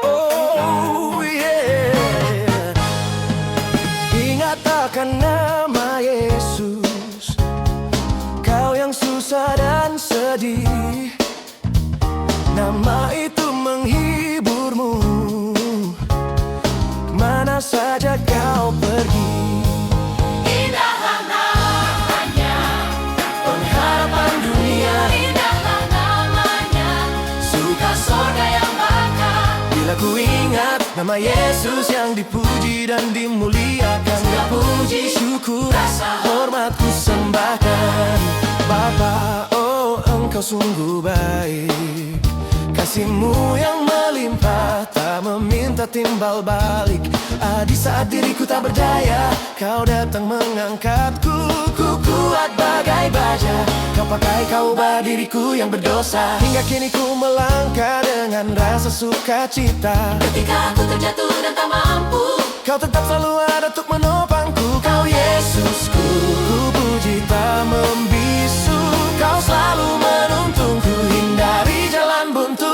Oh yeah. Ingat akan nama Yesus, kau yang susah dan sedih. Nama itu menghiburmu kemana saja kau pergi. Indahlah namanya, Pengharapan dunia, indahlah namanya, surga sorga yang bakal. bila ku ingat nama Yesus yang dipuji dan dimuliakan, Segala puji, syukur, rasa hormat ku sembahkan. Bapa, oh Engkau sungguh baik, kasih-Mu yang melimpah, tak meminta timbal balik. Di saat diriku tak berdaya, Kau datang mengangkatku. Ku kuat bagai baja, Kau pakai, Kau ubah diriku yang berdosa. Hingga kini ku melangkah dengan rasa sukacita. Ketika aku terjatuh dan tak mampu, Kau tetap selalu ada untuk menopangku. Kau Yesusku, ku puji tak membisu. Kau selalu menuntunku, hindari jalan buntu.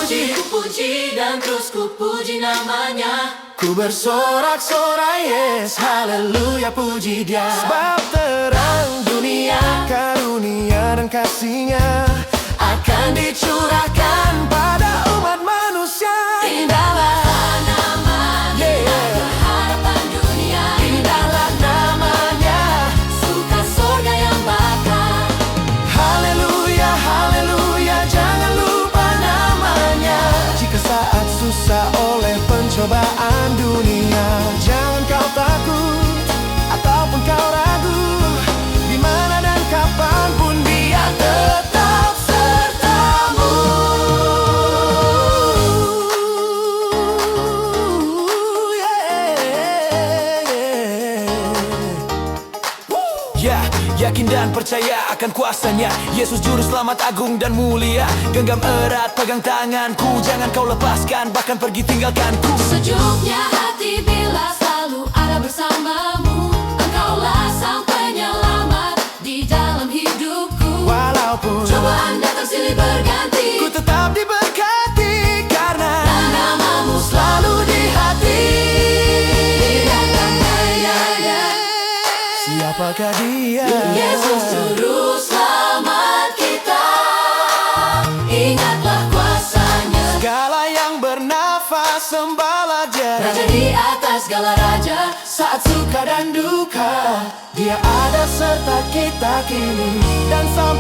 ku puji dan terus ku puji namanya. Ku bersorak-sorai, yes, haleluya, puji Dia. Sebab terang dunia, karunia dan kasih-Nya akan dicurahkan pada umat manusia. Indahlah namanya, Yeah. harapan dunia. Indahlah namanya, Suka sorga yang bakal. haleluya, haleluya, jangan lupa namanya. Jika saat susah oleh pencobaan dunia, jangan kau takut ataupun kau ragu. Di mana dan kapanpun Dia tetap sertamu. Ya, yakin dan percaya akan kuasanya Yesus juru selamat agung dan mulia. Genggam erat, pegang tanganku, jangan kau lepaskan, bahkan pergi tinggalkanku. Sejuknya hati bila selalu ada bersamamu. Engkaulah sang penyelamat di dalam hidupku. Walaupun Cobaan datang silih berganti, ku tetap diberkati, karena namamu selalu di hati. Siapakah Dia? Yesus juru selamat kita. Ingatlah kuasanya, Segala yang bernafas sembahlah Dia. Raja di atas segala raja. Saat suka dan duka, Dia ada serta kita kini dan sampai